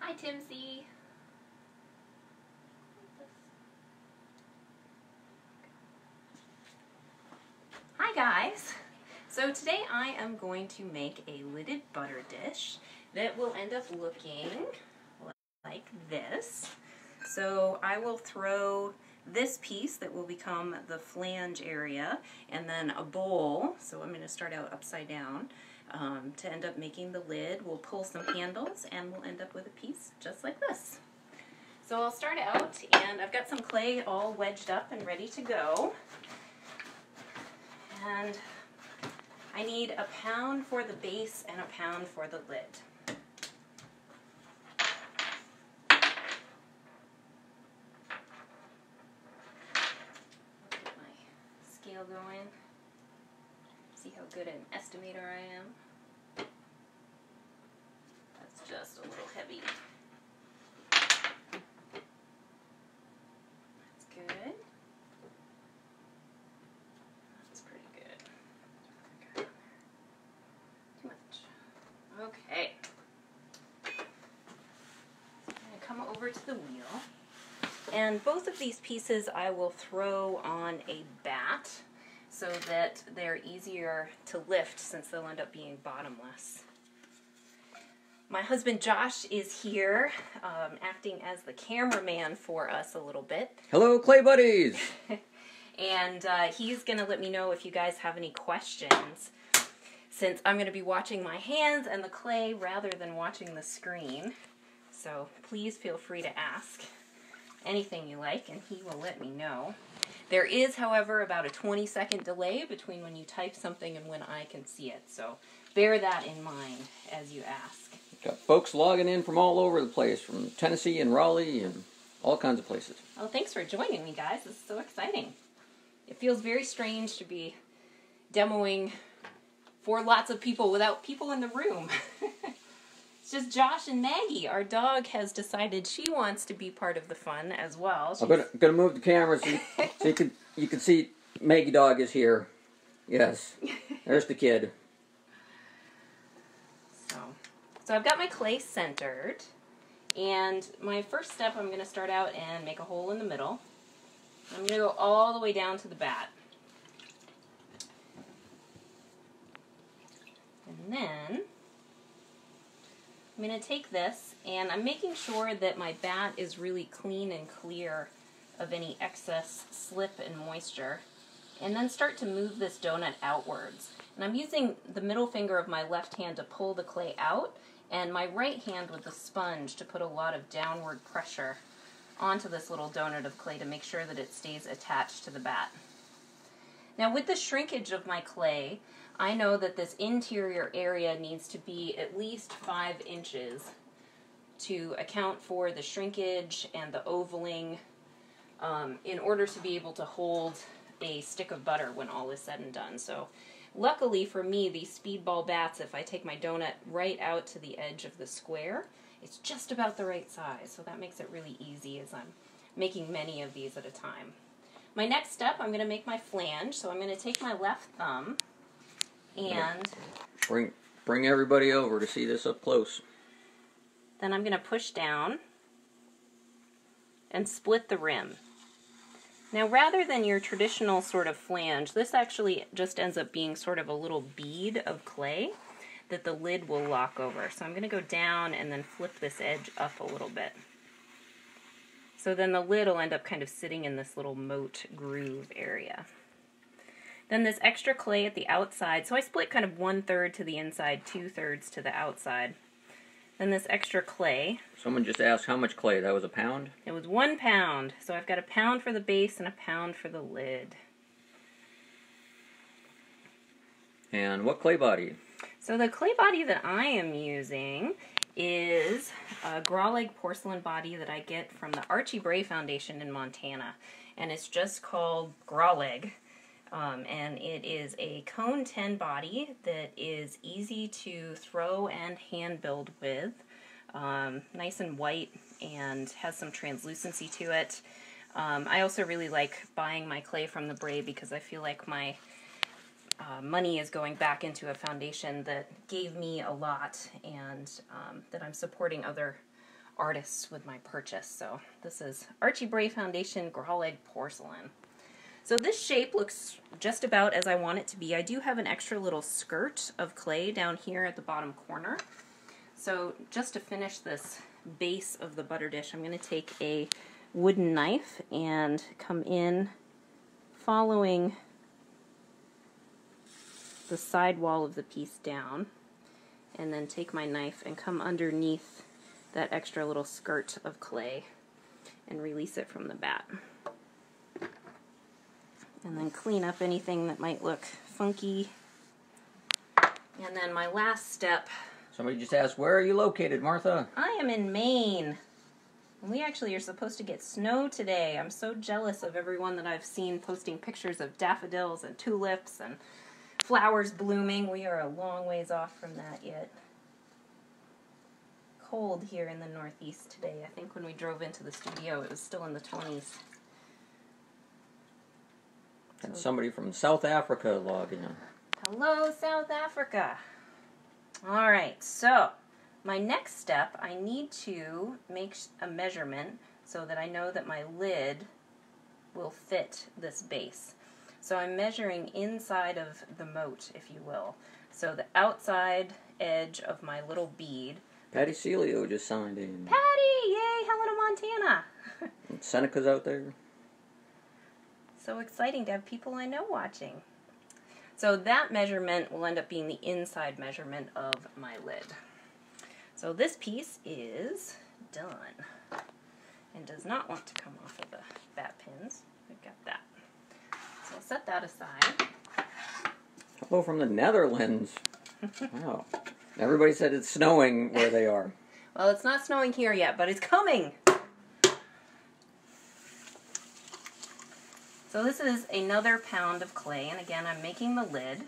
Hi, Timsy. Hi, guys. So today I am going to make a lidded butter dish that will end up looking like this. So I will throw this piece that will become the flange area and then a bowl, so I'm going to start out upside down, to end up making the lid. We'll pull some handles and we'll end up with a piece just like this. So I'll start out, and I've got some clay all wedged up and ready to go. And I need a pound for the base and a pound for the lid. Get my scale going. See how good an estimator I am. That's just a little heavy. That's good. That's pretty good. Too much. Okay. I'm going to come over to the wheel. And both of these pieces I will throw on a bat so that they're easier to lift since they'll end up being bottomless. My husband Josh is here, acting as the cameraman for us a little bit. Hello, clay buddies! And he's going to let me know if you guys have any questions, since I'm going to be watching my hands and the clay rather than watching the screen. So please feel free to ask anything you like, and he will let me know. There is, however, about a 20-second delay between when you type something and when I can see it, so bear that in mind as you ask. Got folks logging in from all over the place, from Tennessee and Raleigh and all kinds of places. Well, thanks for joining me, guys. This is so exciting. It feels very strange to be demoing for lots of people without people in the room. It's just Josh and Maggie. Our dog has decided she wants to be part of the fun as well. I'm gonna move the camera so you can see Maggie dog is here. Yes, there's the kid. So I've got my clay centered, and my first step, I'm going to start out and make a hole in the middle. I'm going to go all the way down to the bat. And then I'm going to take this, and I'm making sure that my bat is really clean and clear of any excess slip and moisture, and then start to move this donut outwards. And I'm using the middle finger of my left hand to pull the clay out, and my right hand with the sponge to put a lot of downward pressure onto this little donut of clay to make sure that it stays attached to the bat. Now with the shrinkage of my clay, I know that this interior area needs to be at least 5 inches to account for the shrinkage and the ovaling, in order to be able to hold a stick of butter when all is said and done. So luckily for me, these speedball bats, if I take my donut right out to the edge of the square, it's just about the right size. So that makes it really easy as I'm making many of these at a time. My next step, I'm going to make my flange. So I'm going to take my left thumb and bring everybody over to see this up close. Then I'm going to push down and split the rim. Now, rather than your traditional sort of flange, this actually just ends up being sort of a little bead of clay that the lid will lock over. So I'm going to go down and then flip this edge up a little bit. So then the lid will end up kind of sitting in this little moat groove area. Then this extra clay at the outside, so I split kind of 1/3 to the inside, 2/3 to the outside. Then this extra clay. Someone just asked how much clay. That was a pound? It was 1 pound. So I've got a pound for the base and a pound for the lid. And what clay body? So the clay body that I am using is a Grauleg porcelain body that I get from the Archie Bray Foundation in Montana. And it's just called Grauleg. And it is a cone 10 body that is easy to throw and hand build with. Nice and white and has some translucency to it. I also really like buying my clay from the Bray because I feel like my money is going back into a foundation that gave me a lot, and that I'm supporting other artists with my purchase. So this is Archie Bray Foundation Grawleg Porcelain. So this shape looks just about as I want it to be. I do have an extra little skirt of clay down here at the bottom corner. So just to finish this base of the butter dish, I'm going to take a wooden knife and come in following the side wall of the piece down, and then take my knife and come underneath that extra little skirt of clay and release it from the bat. And then clean up anything that might look funky. And then my last step. Somebody just asked, where are you located, Martha? I am in Maine. And we actually are supposed to get snow today. I'm so jealous of everyone that I've seen posting pictures of daffodils and tulips and flowers blooming. We are a long ways off from that yet. Cold here in the Northeast today. I think when we drove into the studio it was still in the 20s. And somebody from South Africa logging in. Hello, South Africa. Alright, so my next step, I need to make a measurement so that I know that my lid will fit this base. So I'm measuring inside of the moat, if you will. So the outside edge of my little bead. Patty Celio just signed in. Patty! Yay, Helena, Montana! And Seneca's out there. So exciting to have people I know watching. So that measurement will end up being the inside measurement of my lid. So this piece is done and does not want to come off of the bat pins. We've got that. So I'll set that aside. Hello from the Netherlands. Wow. Everybody said it's snowing where they are. Well, it's not snowing here yet, but it's coming. So this is another pound of clay, and again, I'm making the lid.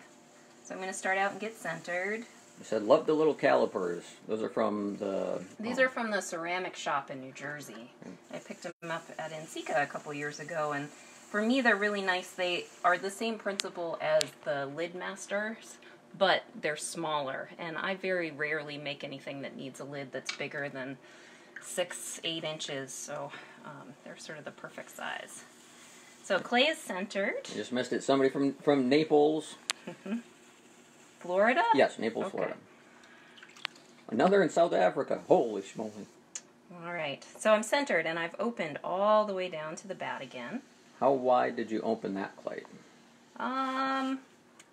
So I'm going to start out and get centered. You said, love the little calipers. Those are from the... These are from the ceramic shop in New Jersey. I picked them up at NCECA a couple years ago, and for me, they're really nice. They are the same principle as the Lid Masters, but they're smaller, and I very rarely make anything that needs a lid that's bigger than 6-8 inches, so they're sort of the perfect size. So clay is centered. You just missed it. Somebody from Naples. Florida? Yes, Naples, Okay. Florida. Another in South Africa. Holy schmoly. All right. So I'm centered, and I've opened all the way down to the bat again. How wide did you open that clay?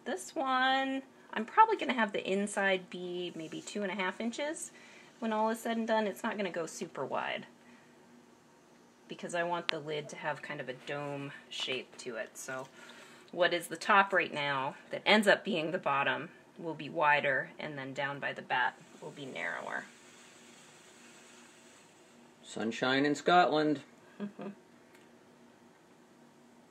This one, I'm probably going to have the inside be maybe 2.5 inches. When all is said and done, it's not going to go super wide, because I want the lid to have kind of a dome shape to it. So what is the top right now that ends up being the bottom will be wider, and then down by the bat will be narrower. Sunshine in Scotland.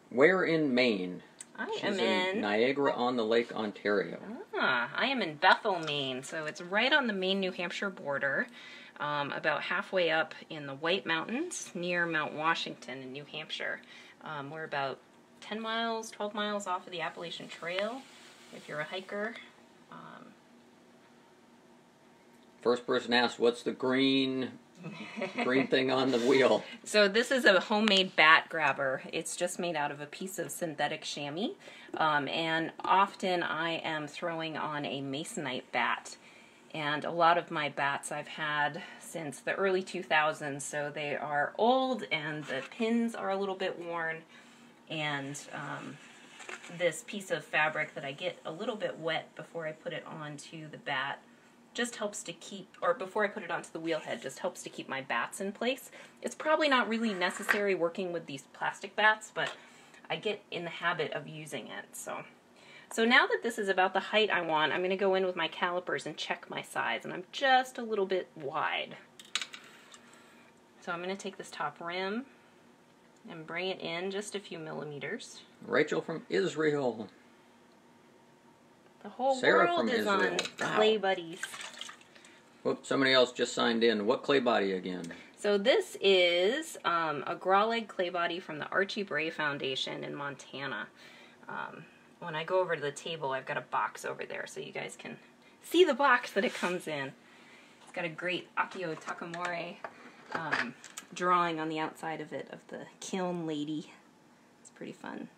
Where in Maine? I She's am in Niagara-on-the-Lake, Ontario. I am in Bethel, Maine, so it's right on the Maine-New Hampshire border. About halfway up in the White Mountains near Mount Washington in New Hampshire. We're about 10 miles, 12 miles off of the Appalachian Trail, if you're a hiker. First person asked, what's the green thing on the wheel? So this is a homemade bat grabber. It's just made out of a piece of synthetic chamois. And often I am throwing on a masonite bat. And a lot of my bats I've had since the early 2000s, so they are old and the pins are a little bit worn. And this piece of fabric that I get a little bit wet before I put it onto the bat just helps to keep, or before I put it onto the wheel head, just helps to keep my bats in place. It's probably not really necessary working with these plastic bats, but I get in the habit of using it, So now that this is about the height I want, I'm going to go in with my calipers and check my size, and I'm just a little bit wide. So I'm going to take this top rim and bring it in just a few millimeters. Rachel from Israel. The whole Sarah world from is Israel. on Wow. Clay Buddies. Whoops, somebody else just signed in. What clay body again? So this is a Grawleg clay body from the Archie Bray Foundation in Montana. When I go over to the table, I've got a box over there so you guys can see the box that it comes in. It's got a great Akio Takamori drawing on the outside of it of the kiln lady. It's pretty fun.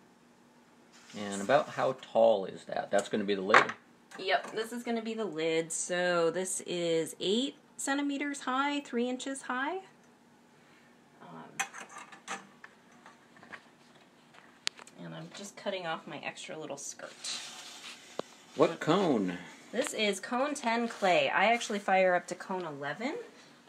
And about how tall is that? That's going to be the lid? Yep, this is going to be the lid. So this is 8 centimeters high, 3 inches high. And I'm just cutting off my extra little skirt. What cone? This is cone 10 clay. I actually fire up to cone 11.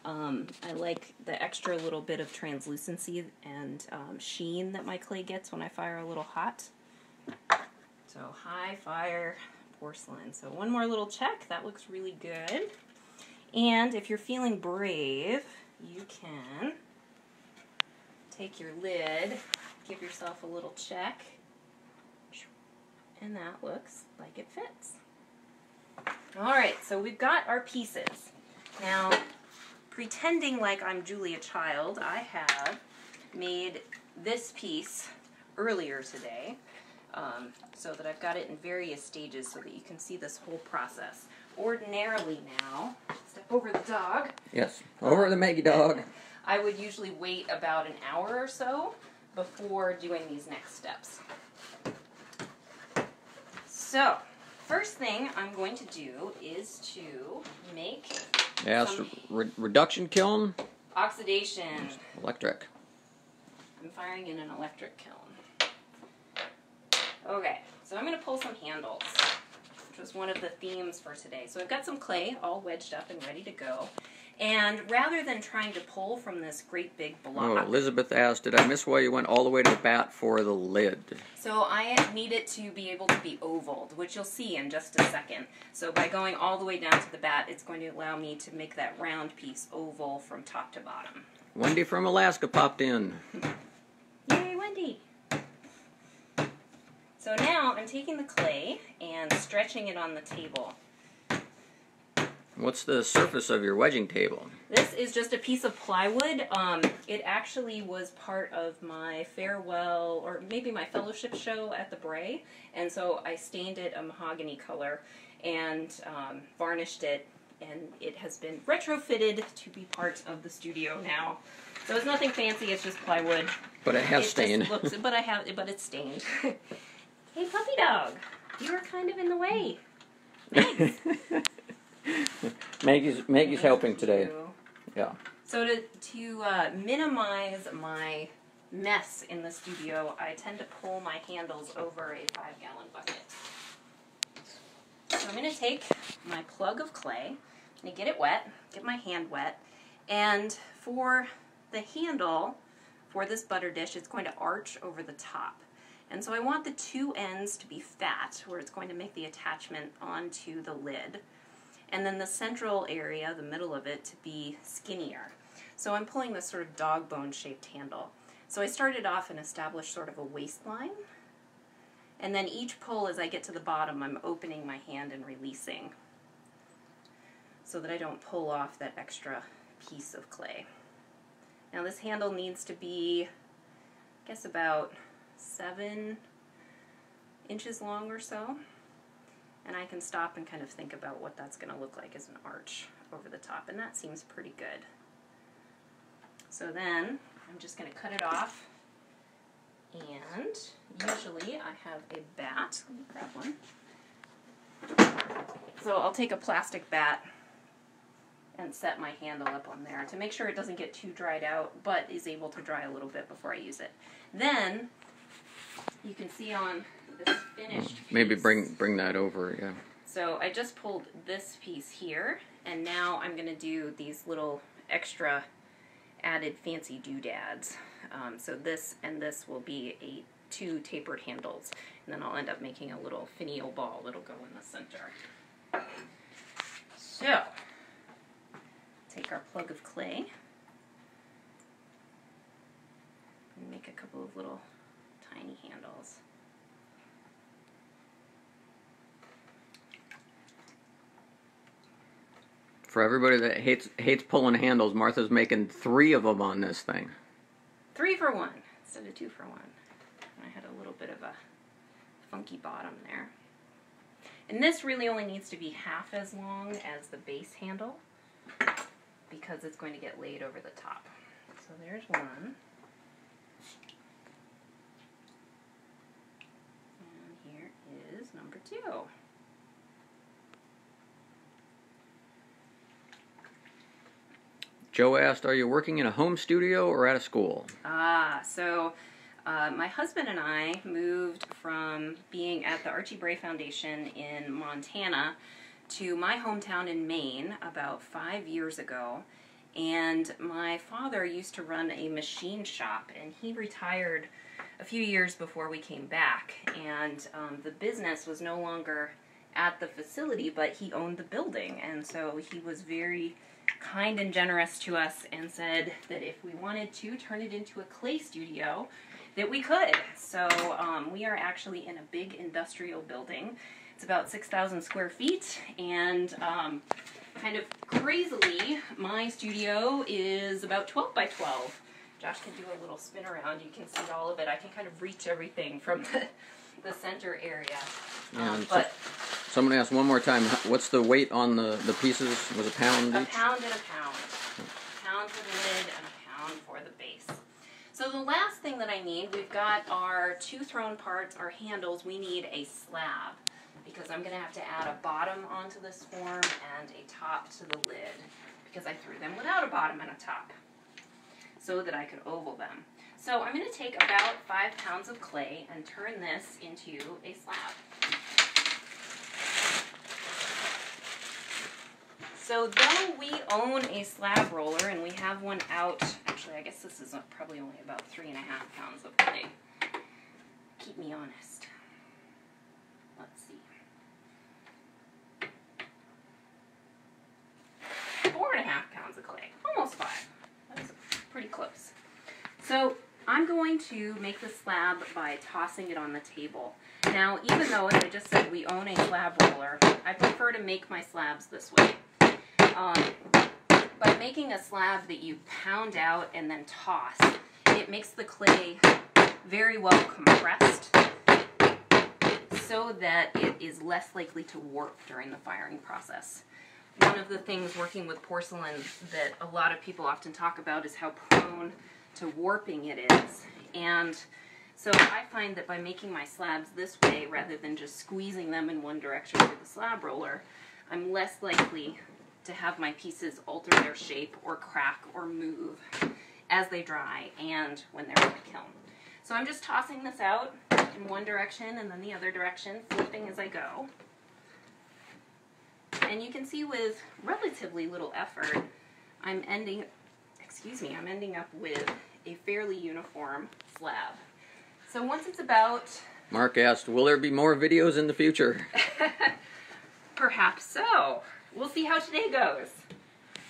I like the extra little bit of translucency and sheen that my clay gets when I fire a little hot. So high fire porcelain. So one more little check. That looks really good. And if you're feeling brave, you can take your lid, give yourself a little check, and that looks like it fits. Alright, so we've got our pieces. Now, pretending like I'm Julia Child, I have made this piece earlier today, so that I've got it in various stages so that you can see this whole process. Ordinarily now, step over the dog. Yes, over the Maggie dog. I would usually wait about an hour or so before doing these next steps. So, first thing I'm going to do is to make Yes, reduction kiln. Oxidation. Electric. I'm firing in an electric kiln. Okay, so I'm going to pull some handles, which was one of the themes for today. So I've got some clay all wedged up and ready to go. And rather than trying to pull from this great big block... Oh, Elizabeth asked, did I miss why you went all the way to the bat for the lid? So I need it to be able to be ovaled, which you'll see in just a second. So by going all the way down to the bat, it's going to allow me to make that round piece oval from top to bottom. Wendy from Alaska popped in. Yay, Wendy! So now I'm taking the clay and stretching it on the table. What's the surface of your wedging table? This is just a piece of plywood. It actually was part of my farewell, or maybe my fellowship show at the Bray, and so I stained it a mahogany color and varnished it, and it has been retrofitted to be part of the studio now. So it's nothing fancy, it's just plywood. But it has stain. But it's stained. Hey, puppy dog, you were kind of in the way. Thanks. Maggie's helping today. Yeah. So to minimize my mess in the studio, I tend to pull my handles over a 5-gallon bucket. So I'm going to take my plug of clay, I'm going to get it wet, get my hand wet, and for the handle for this butter dish, it's going to arch over the top. And so I want the two ends to be fat, where it's going to make the attachment onto the lid. And then the central area, the middle of it, to be skinnier. So I'm pulling this sort of dog bone shaped handle. So I started off and established sort of a waistline. And then each pull as I get to the bottom, I'm opening my hand and releasing, so that I don't pull off that extra piece of clay. Now this handle needs to be, I guess, about 7 inches long or so. And I can stop and kind of think about what that's going to look like as an arch over the top. And that seems pretty good. So then I'm just going to cut it off. And usually I have a bat. Let me grab one. So I'll take a plastic bat and set my handle up on there to make sure it doesn't get too dried out, but is able to dry a little bit before I use it. Then you can see on this finished piece. Maybe bring that over, yeah. So I just pulled this piece here, and now I'm going to do these little extra added fancy doodads. So this and this will be 2 tapered handles, and then I'll end up making a little finial ball that'll go in the center. So, take our plug of clay and make a couple of little tiny handles. For everybody that hates pulling handles, Martha's making 3 of them on this thing. 3 for 1 instead of 2 for 1. I had a little bit of a funky bottom there. And this really only needs to be half as long as the base handle, because it's going to get laid over the top. So So there's one. And here is number 2. Joe asked, are you working in a home studio or at a school? So my husband and I moved from being at the Archie Bray Foundation in Montana to my hometown in Maine about 5 years ago. And my father used to run a machine shop, and he retired a few years before we came back. And the business was no longer at the facility, but he owned the building. And so he was very kind and generous to us and said that if we wanted to turn it into a clay studio, that we could. So we are actually in a big industrial building. It's about 6,000 square feet, and kind of crazily, my studio is about 12 by 12. Josh can do a little spin around. You can see all of it. I can kind of reach everything from the center area. But someone asked one more time, what's the weight on the pieces? Was a pound each? A pound and a pound. A pound for the lid and a pound for the base. So the last thing that I need, we've got our 2 thrown parts, our handles. We need a slab, because I'm going to have to add a bottom onto this form and a top to the lid, because I threw them without a bottom and a top so that I could oval them. So I'm going to take about 5 pounds of clay and turn this into a slab. So though we own a slab roller and we have one out, actually I guess this is probably only about 3.5 pounds of clay. Keep me honest. Let's see. 4.5 pounds of clay, almost 5. That's pretty close. So I'm going to make the slab by tossing it on the table. Now, even though, as I just said, we own a slab roller, I prefer to make my slabs this way. By making a slab that you pound out and then toss, it makes the clay very well compressed so that it is less likely to warp during the firing process. One of the things working with porcelain that a lot of people often talk about is how prone to warping it is. And so I find that by making my slabs this way, rather than just squeezing them in one direction with the slab roller, I'm less likely to have my pieces alter their shape or crack or move as they dry and when they're in the kiln. So I'm just tossing this out in one direction and then the other direction, flipping as I go. And you can see with relatively little effort, I'm ending up with a fairly uniform slab. So once it's about... Mark asked, will there be more videos in the future? Perhaps so. We'll see how today goes.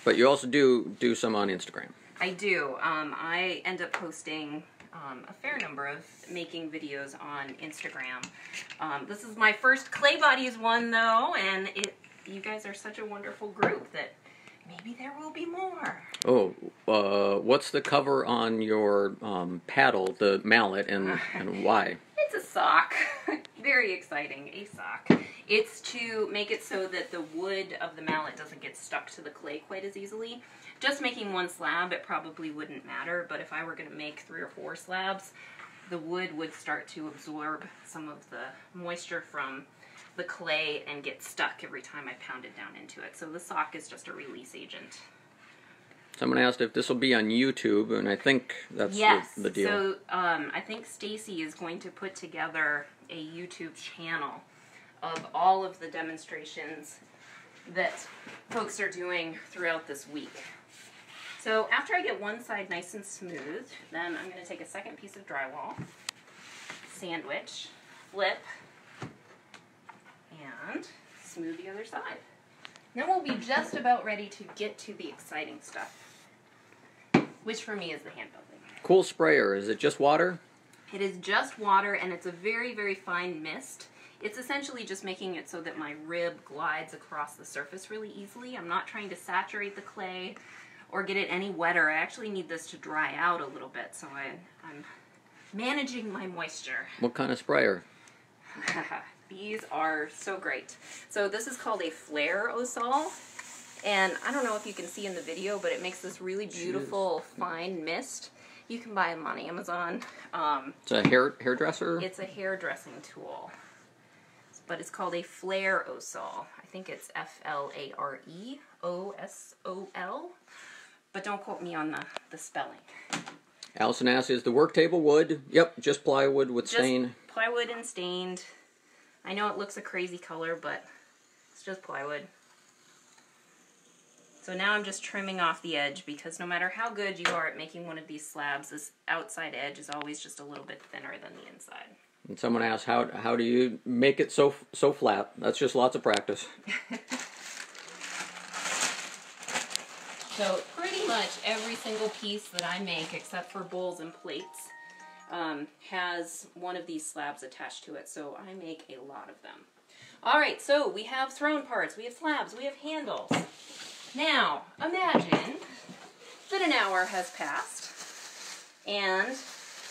But you also do some on Instagram. I do. I end up posting a fair number of making videos on Instagram. This is my first Clay Buddies one, though, and you guys are such a wonderful group that maybe there will be more. Oh, what's the cover on your paddle, the mallet, and why? It's a sock. Very exciting, a sock. It's to make it so that the wood of the mallet doesn't get stuck to the clay quite as easily. Just making one slab, it probably wouldn't matter, but if I were going to make 3 or 4 slabs, the wood would start to absorb some of the moisture from the clay and get stuck every time I pound it down into it. So the sock is just a release agent. Someone asked if this will be on YouTube, and I think that's the deal. So I think Stacy is going to put together a YouTube channel of all of the demonstrations that folks are doing throughout this week. So after I get one side nice and smooth, then I'm going to take a second piece of drywall, sandwich, flip, and smooth the other side. Then we'll be just about ready to get to the exciting stuff, which for me is the hand building. Cool sprayer. Is it just water? It is just water, and it's a very, very fine mist. It's essentially just making it so that my rib glides across the surface really easily. I'm not trying to saturate the clay or get it any wetter. I actually need this to dry out a little bit, so I'm managing my moisture. What kind of sprayer? These are so great. So this is called a Flare Osol, And I don't know if you can see in the video, but it makes this really beautiful fine mist. You can buy them on Amazon. It's a hairdresser? It's a hairdressing tool. But it's called a Flare Osol. I think it's F-L-A-R-E-O-S-O-L. But don't quote me on the spelling. Allison asks, is the work table wood? Yep, just plywood with stain. Plywood and stained. I know it looks a crazy color, but it's just plywood. So now I'm just trimming off the edge, because no matter how good you are at making one of these slabs, this outside edge is always just a little bit thinner than the inside. And someone asked, how do you make it so flat? That's just lots of practice. So pretty much every single piece that I make, except for bowls and plates, has one of these slabs attached to it. So I make a lot of them. Alright, so we have thrown parts, we have slabs, we have handles. Now, imagine that an hour has passed and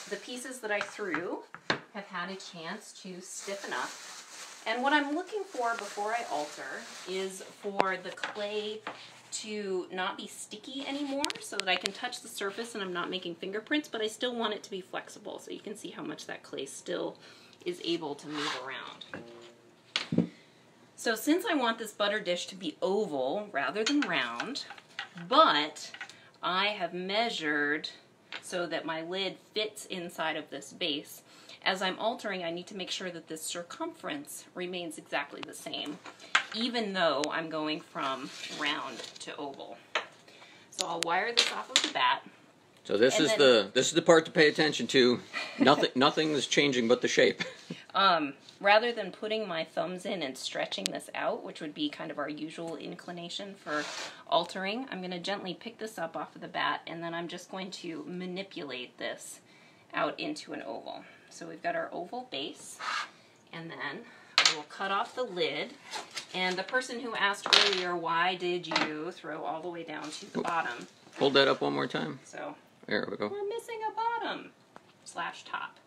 the pieces that I threw have had a chance to stiffen up. And what I'm looking for before I alter is for the clay to not be sticky anymore, so that I can touch the surface and I'm not making fingerprints, but I still want it to be flexible, so you can see how much that clay still is able to move around. So since I want this butter dish to be oval rather than round, but I have measured so that my lid fits inside of this base, as I'm altering, I need to make sure that this circumference remains exactly the same, even though I'm going from round to oval. So I'll wire this off of the bat. So this is the part to pay attention to. Nothing is changing but the shape. Rather than putting my thumbs in and stretching this out, which would be kind of our usual inclination for altering, I'm going to gently pick this up off of the bat, and then I'm just going to manipulate this out into an oval. So we've got our oval base, and then I will cut off the lid. And the person who asked earlier, why did you throw all the way down to the bottom? Hold that up one more time. So there we go. We're missing a bottom / top.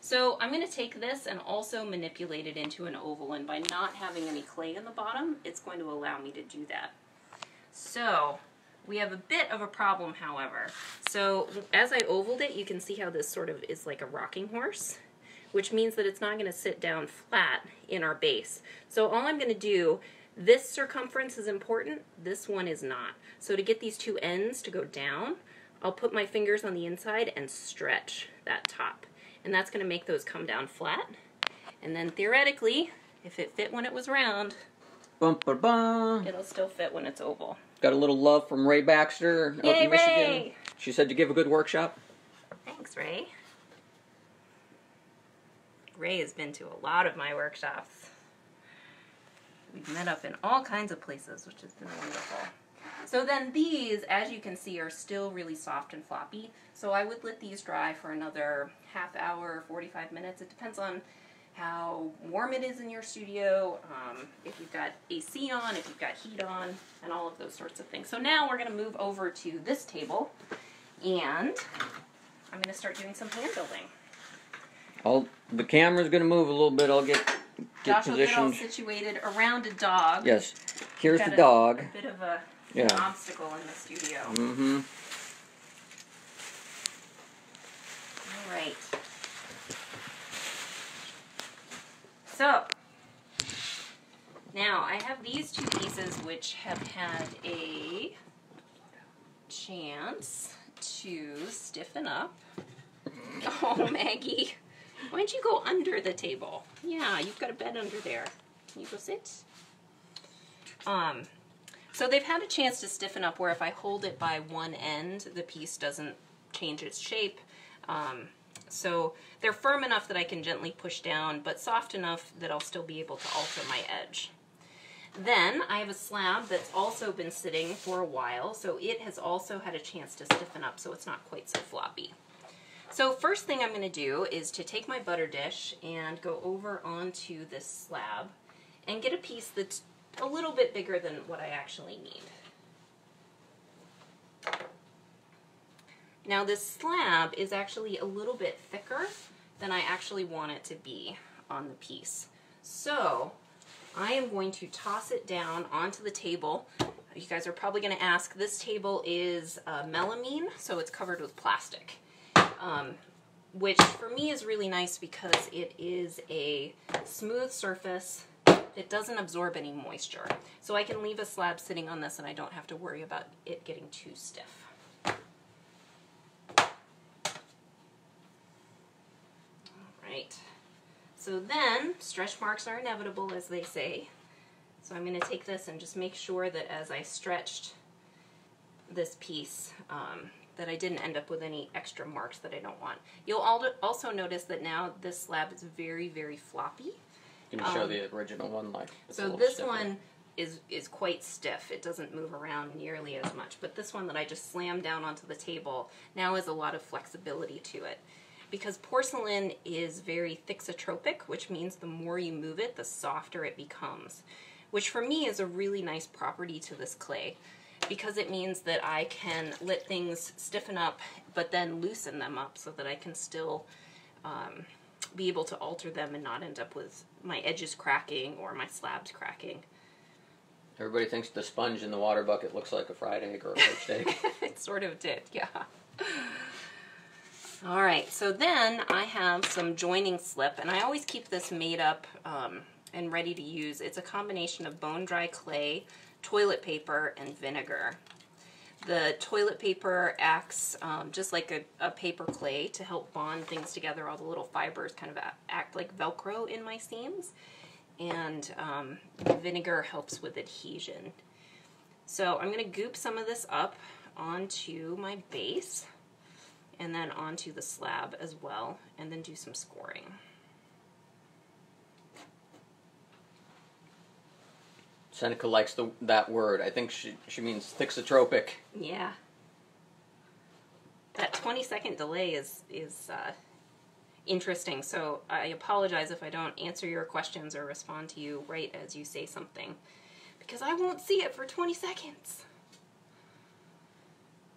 So I'm going to take this and also manipulate it into an oval, and by not having any clay in the bottom, it's going to allow me to do that. So we have a bit of a problem, however. So as I ovaled it, you can see how this sort of is like a rocking horse, which means that it's not going to sit down flat in our base. So all I'm going to do, this circumference is important, this one is not. So to get these two ends to go down, I'll put my fingers on the inside and stretch that top. And that's going to make those come down flat. And then theoretically, if it fit when it was round, it'll still fit when it's oval. Got a little love from Ray Baxter out in Michigan. Ray! She said you give a good workshop. Thanks, Ray. Ray has been to a lot of my workshops. We've met up in all kinds of places, which has been wonderful. So then these, as you can see, are still really soft and floppy. So I would let these dry for another half hour, 45 minutes. It depends on how warm it is in your studio, if you've got AC on, if you've got heat on, and all of those sorts of things. So now we're going to move over to this table, and I'm going to start doing some hand building. The camera's going to move a little bit. I'll get Josh will get all positioned. situated around a dog. Yes. Here's Got the dog. A bit of an obstacle in the studio. Mm-hmm. All right. So, now I have these two pieces which have had a chance to stiffen up. Oh, Maggie. Why don't you go under the table? Yeah, you've got a bed under there. Can you go sit? So they've had a chance to stiffen up where if I hold it by one end, the piece doesn't change its shape. So they're firm enough that I can gently push down, but soft enough that I'll still be able to alter my edge. Then I have a slab that's also been sitting for a while, so it has also had a chance to stiffen up, so it's not quite so floppy. So first thing I'm going to do is to take my butter dish and go over onto this slab and get a piece that's a little bit bigger than what I actually need. Now this slab is actually a little bit thicker than I actually want it to be on the piece. So I am going to toss it down onto the table. You guys are probably going to ask, this table is melamine, so it's covered with plastic, which for me is really nice because it is a smooth surface. It doesn't absorb any moisture. So I can leave a slab sitting on this and I don't have to worry about it getting too stiff. Alright, so then stretch marks are inevitable, as they say. So I'm going to take this and just make sure that as I stretched this piece, that I didn't end up with any extra marks that I don't want. You'll also notice that now this slab is very, very floppy. Can you show the original one? Like so this one is quite stiff. It doesn't move around nearly as much. But this one that I just slammed down onto the table now has a lot of flexibility to it. Because porcelain is very thixotropic, which means the more you move it, the softer it becomes. Which for me is a really nice property to this clay, because it means that I can let things stiffen up but then loosen them up so that I can still be able to alter them and not end up with my edges cracking or my slabs cracking. Everybody thinks the sponge in the water bucket looks like a fried egg or a poached egg. It sort of did, yeah. Alright, so then I have some joining slip, and I always keep this made up and ready to use. It's a combination of bone dry clay, toilet paper, and vinegar. The toilet paper acts just like a paper clay to help bond things together. All the little fibers kind of act like Velcro in my seams. And vinegar helps with adhesion. So I'm going to goop some of this up onto my base and then onto the slab as well, and then do some scoring. Seneca likes that word. I think she means thixotropic. Yeah. That 20-second delay is interesting, so I apologize if I don't answer your questions or respond to you right as you say something, because I won't see it for 20 seconds.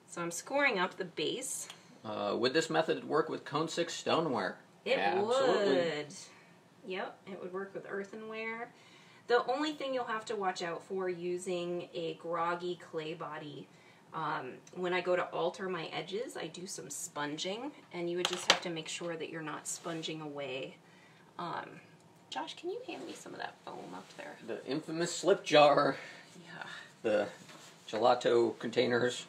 So I'm scoring up the base. Would this method work with Cone 6 stoneware? It Absolutely. would. Yep, it would work with earthenware. The only thing you'll have to watch out for using a groggy clay body, when I go to alter my edges, I do some sponging, and you would just have to make sure that you're not sponging away. Josh, can you hand me some of that foam up there? The infamous slip jar. Yeah. The gelato containers.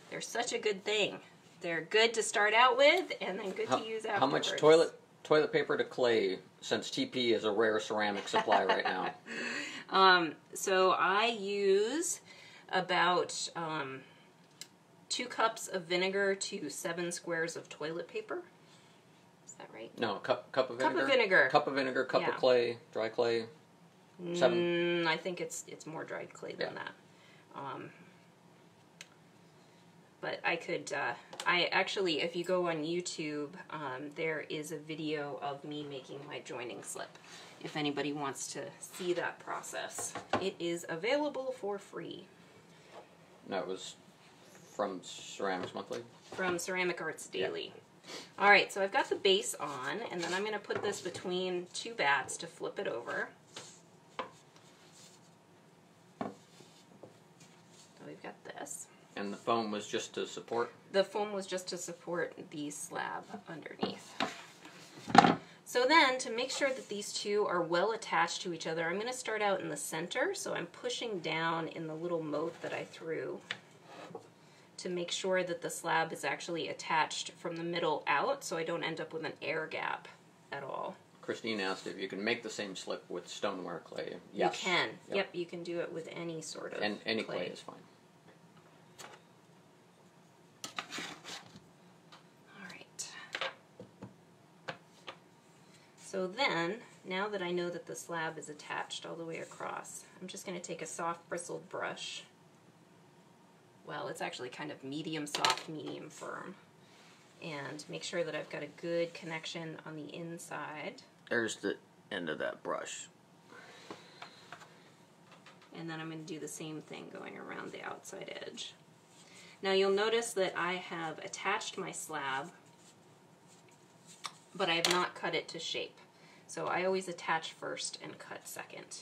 They're such a good thing. They're good to start out with, and then good to use afterwards. How much toilet paper to clay, since TP is a rare ceramic supply right now? So I use about 2 cups of vinegar to 7 squares of toilet paper. Is that right? No, cup of vinegar. Cup of vinegar. Cup of vinegar, cup of clay, dry clay. 7. I think it's more dried clay than that. But I could, I actually, if you go on YouTube, there is a video of me making my joining slip. If anybody wants to see that process, it is available for free. That was from Ceramics Monthly? From Ceramic Arts Daily. Yeah. Alright, so I've got the base on, and then I'm going to put this between 2 bats to flip it over. So we've got this. And the foam was just to support? The foam was just to support the slab underneath. So then, to make sure that these two are well attached to each other, I'm going to start out in the center, so I'm pushing down in the little moat that I threw to make sure that the slab is actually attached from the middle out, so I don't end up with an air gap at all. Christine asked if you can make the same slip with stoneware clay. Yes. You can. Yep, you can do it with any sort of and any clay is fine. So then, now that I know that the slab is attached all the way across, I'm just going to take a soft bristled brush. Well, it's actually kind of medium soft, medium firm. And make sure that I've got a good connection on the inside. There's the end of that brush. And then I'm going to do the same thing going around the outside edge. Now you'll notice that I have attached my slab, but I have not cut it to shape. So I always attach first and cut second,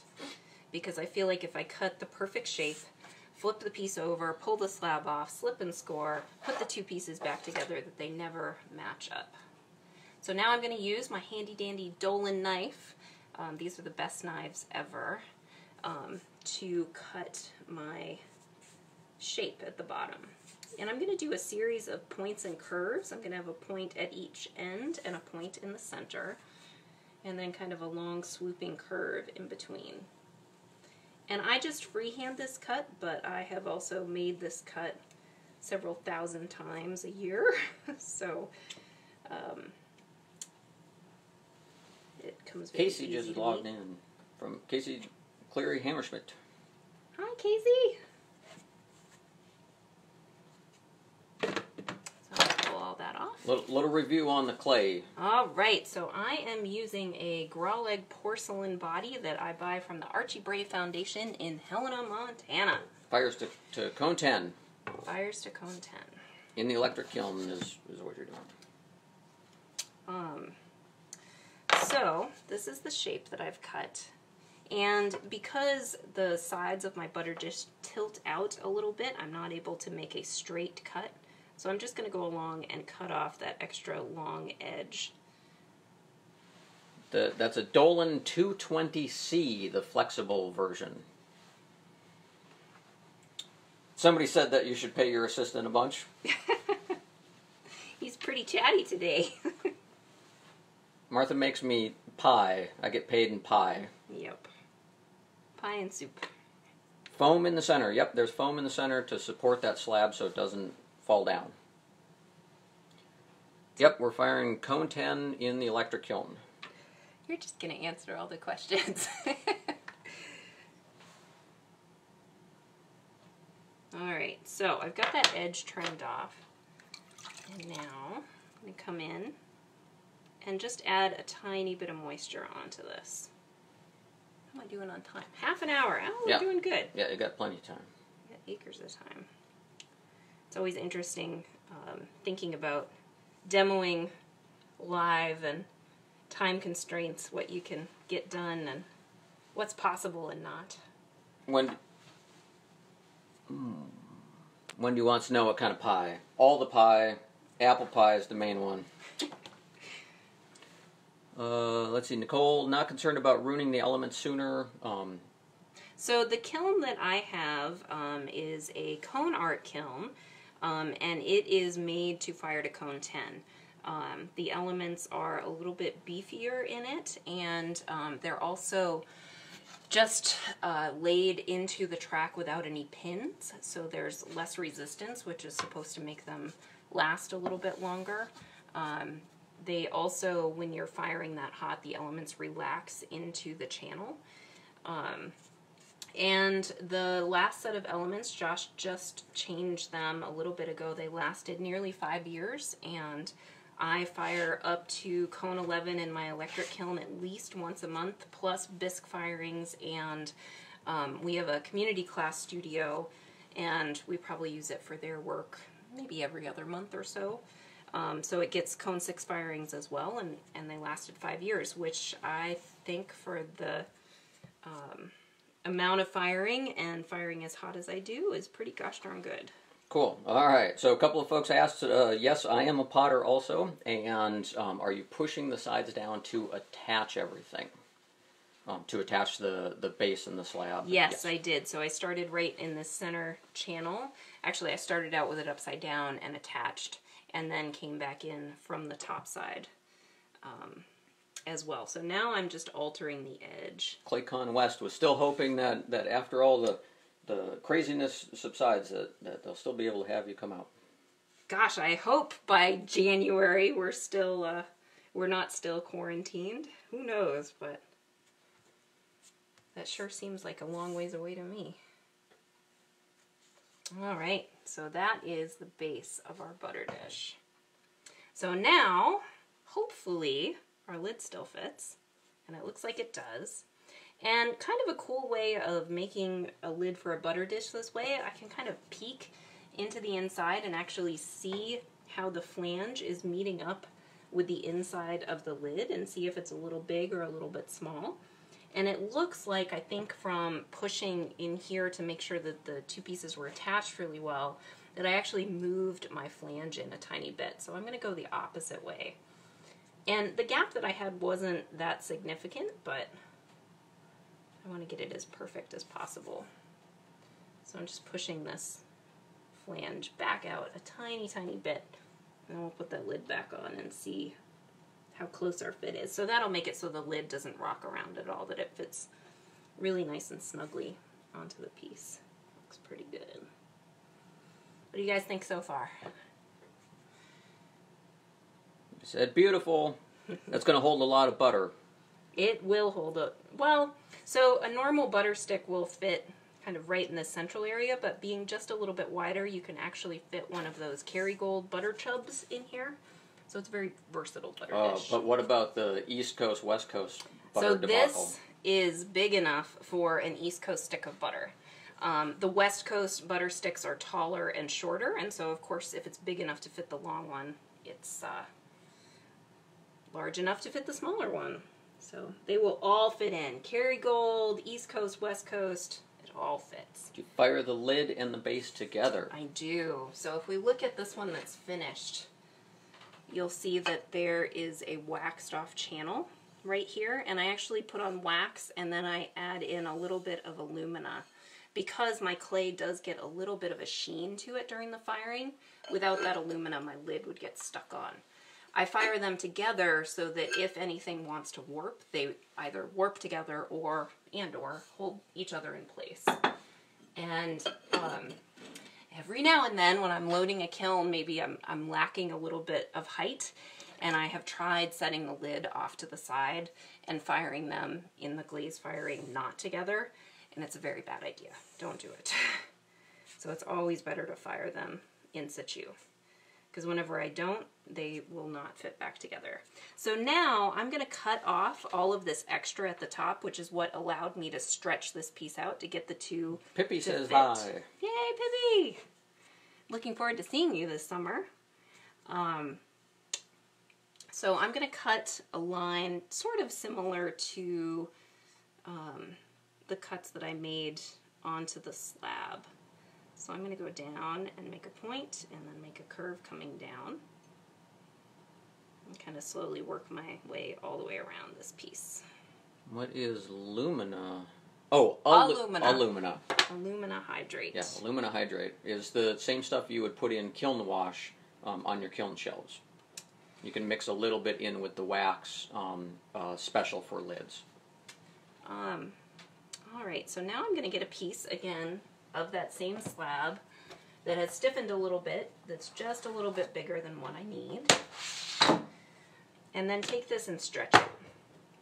because I feel like if I cut the perfect shape flip the piece over, pull the slab off, slip and score, put the two pieces back together that they never match up. So now I'm going to use my handy dandy Dolan knife. These are the best knives ever, to cut my shape at the bottom. And I'm going to do a series of points and curves. I'm going to have a point at each end and a point in the center, and then kind of a long swooping curve in between. And I just freehand this cut, but I have also made this cut several thousand times a year. So it comes very Casey easy just to logged me. in from Casey Cleary Hammerschmidt. Hi, Casey. So I'll pull all that off. Little review on the clay. All right, so I am using a Grawleg porcelain body that I buy from the Archie Bray Foundation in Helena, Montana. Fires to cone 10. Fires to cone 10. In the electric kiln is what you're doing. So this is the shape that I've cut. And because the sides of my butter dish tilt out a little bit, I'm not able to make a straight cut. So I'm just going to go along and cut off that extra long edge. That's a Dolan 220C, the flexible version. Somebody said that you should pay your assistant a bunch. He's pretty chatty today. Martha makes me pie. I get paid in pie. Yep. Pie and soup. Foam in the center. Yep, there's foam in the center to support that slab so it doesn't fall down. Yep, we're firing cone 10 in the electric kiln. You're just going to answer all the questions. Alright, so I've got that edge trimmed off. And now I'm going to come in and just add a tiny bit of moisture onto this. How am I doing on time? Half an hour. Oh, we're doing good. Yeah, you got plenty of time. We got acres of time. It's always interesting thinking about demoing live and time constraints, what you can get done and what's possible and not. Wendy wants to know what kind of pie. All the pie. Apple pie is the main one. Let's see, Nicole, not concerned about ruining the elements sooner. So the kiln that I have is a cone art kiln, and it is made to fire to cone 10. The elements are a little bit beefier in it, and they're also just laid into the track without any pins, so there's less resistance, which is supposed to make them last a little bit longer. They also, when you're firing that hot, the elements relax into the channel. And the last set of elements, Josh just changed them a little bit ago. They lasted nearly 5 years, and I fire up to cone 11 in my electric kiln at least once a month, plus bisque firings, and we have a community class studio, and we probably use it for their work maybe every other month or so. So it gets cone 6 firings as well, and they lasted 5 years, which I think for the amount of firing and firing as hot as I do is pretty gosh darn good. Cool. All right. So a couple of folks asked, yes, I am a potter also, and are you pushing the sides down to attach everything? To attach the base and the slab? Yes, I did. So I started right in the center channel. Actually, I started out with it upside down and attached, and then came back in from the top side as well. So now I'm just altering the edge. ClayCon West was still hoping that after all the craziness subsides that they'll still be able to have you come out. Gosh, I hope by January we're still we're not still quarantined. Who knows, but that sure seems like a long ways away to me. All right, so that is the base of our butter dish. So now, hopefully, our lid still fits, and it looks like it does. And kind of a cool way of making a lid for a butter dish this way, I can kind of peek into the inside and actually see how the flange is meeting up with the inside of the lid and see if it's a little big or a little bit small. And it looks like, I think from pushing in here to make sure that the two pieces were attached really well, that I actually moved my flange in a tiny bit. So I'm going to go the opposite way. And the gap that I had wasn't that significant, but I want to get it as perfect as possible. So I'm just pushing this flange back out a tiny, tiny bit. And then we'll put that lid back on and see how close our fit is. So that'll make it so the lid doesn't rock around at all, that it fits really nice and snugly onto the piece. Looks pretty good. What do you guys think so far? You said beautiful. That's going to hold a lot of butter. It will hold up. Well, so a normal butter stick will fit kind of right in the central area, but being just a little bit wider, you can actually fit one of those Kerrygold butter chubs in here. So it's a very versatile butter dish. But what about the East Coast, West Coast butter debacle? This is big enough for an East Coast stick of butter. The West Coast butter sticks are taller and shorter, and so of course if it's big enough to fit the long one, it's large enough to fit the smaller one. So they will all fit in. Kerrygold, East Coast, West Coast, it all fits. Do you fire the lid and the base together? I do. So if we look at this one that's finished, you'll see that there is a waxed off channel right here, and I actually put on wax and then I add in a little bit of alumina because my clay does get a little bit of a sheen to it during the firing. Without that alumina, my lid would get stuck on. I fire them together so that if anything wants to warp, they either warp together or hold each other in place. And every now and then when I'm loading a kiln, maybe I'm lacking a little bit of height, and I have tried setting the lid off to the side and firing them in the glaze firing not together, and it's a very bad idea. Don't do it. So it's always better to fire them in situ, because whenever I don't, they will not fit back together. So now I'm going to cut off all of this extra at the top, which is what allowed me to stretch this piece out to get the two Pippi to says fit. hi. Yay, Pippi! Looking forward to seeing you this summer. So I'm going to cut a line sort of similar to the cuts that I made onto the slab. So I'm going to go down and make a point and then make a curve coming down and kind of slowly work my way all the way around this piece. What is lumina? Oh, alumina. Alumina. Alumina hydrate. Yeah, alumina hydrate is the same stuff you would put in kiln wash on your kiln shelves. You can mix a little bit in with the wax, special for lids. All right, so now I'm going to get a piece again of that same slab that has stiffened a little bit, that's just a little bit bigger than what I need, and then take this and stretch it.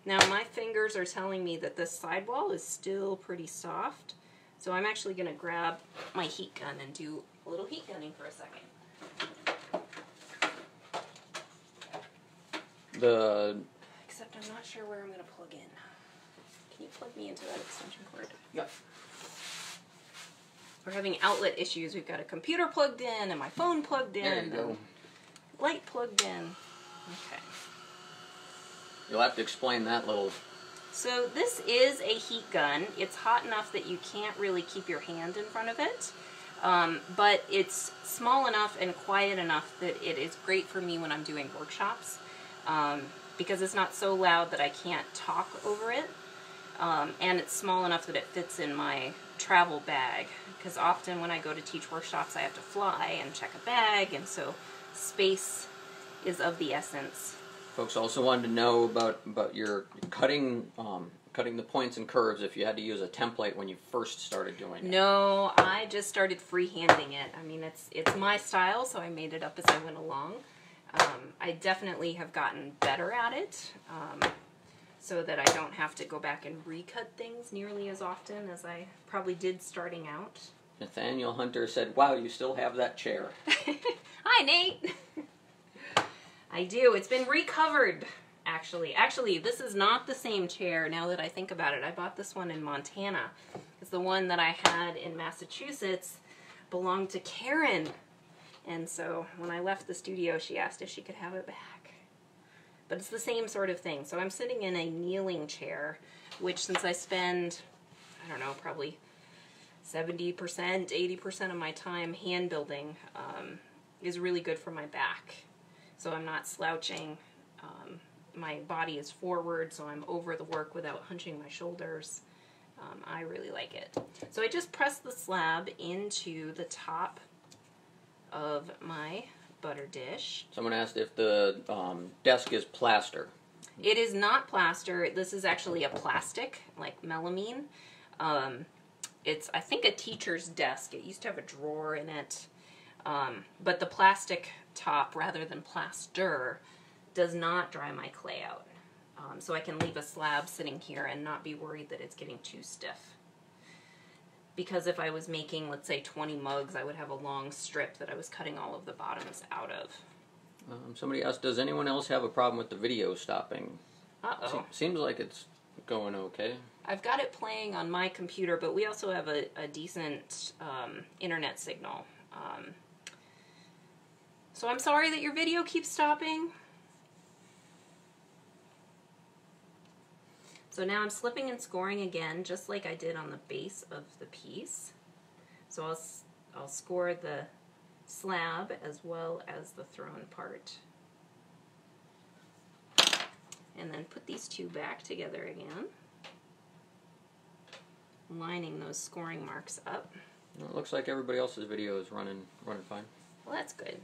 Now my fingers are telling me that this sidewall is still pretty soft, so I'm actually going to grab my heat gun and do a little heat gunning for a second. Except I'm not sure where I'm going to plug in. Can you plug me into that extension cord? Yep. We're having outlet issues. We've got a computer plugged in and my phone plugged in. There you go. Light plugged in. Okay. You'll have to explain that little... So this is a heat gun. It's hot enough that you can't really keep your hand in front of it. But it's small enough and quiet enough that it is great for me when I'm doing workshops. Because it's not so loud that I can't talk over it. And it's small enough that it fits in my travel bag, because often when I go to teach workshops I have to fly and check a bag, and so space is of the essence. Folks also wanted to know about your cutting the points and curves, if you had to use a template when you first started doing it. No, I just started freehanding it. I mean, it's my style, so I made it up as I went along. I definitely have gotten better at it, so that I don't have to go back and recut things nearly as often as I probably did starting out. Nathaniel Hunter said, wow, you still have that chair. Hi, Nate! I do. It's been recovered, actually. Actually, this is not the same chair now that I think about it. I bought this one in Montana. It's the one that I had in Massachusetts belonged to Karen. And so when I left the studio, she asked if she could have it back. But it's the same sort of thing. So I'm sitting in a kneeling chair, which since I spend, I don't know, probably 70%, 80% of my time hand building, is really good for my back. So I'm not slouching. My body is forward, so I'm over the work without hunching my shoulders. I really like it. So I just press the slab into the top of my butter dish. Someone asked if the desk is plaster. It is not plaster. This is actually a plastic, like melamine. It's, I think, a teacher's desk. It used to have a drawer in it. But the plastic top, rather than plaster, does not dry my clay out. So I can leave a slab sitting here and not be worried that it's getting too stiff. Because if I was making, let's say, 20 mugs, I would have a long strip that I was cutting all of the bottoms out of. Somebody asked, does anyone else have a problem with the video stopping? Uh-oh. Seems like it's going okay. I've got it playing on my computer, but we also have a decent internet signal. So I'm sorry that your video keeps stopping. So now I'm slipping and scoring again, just like I did on the base of the piece. So I'll score the slab as well as the thrown part. And then put these two back together again, lining those scoring marks up. Well, it looks like everybody else's video is running fine. Well, that's good.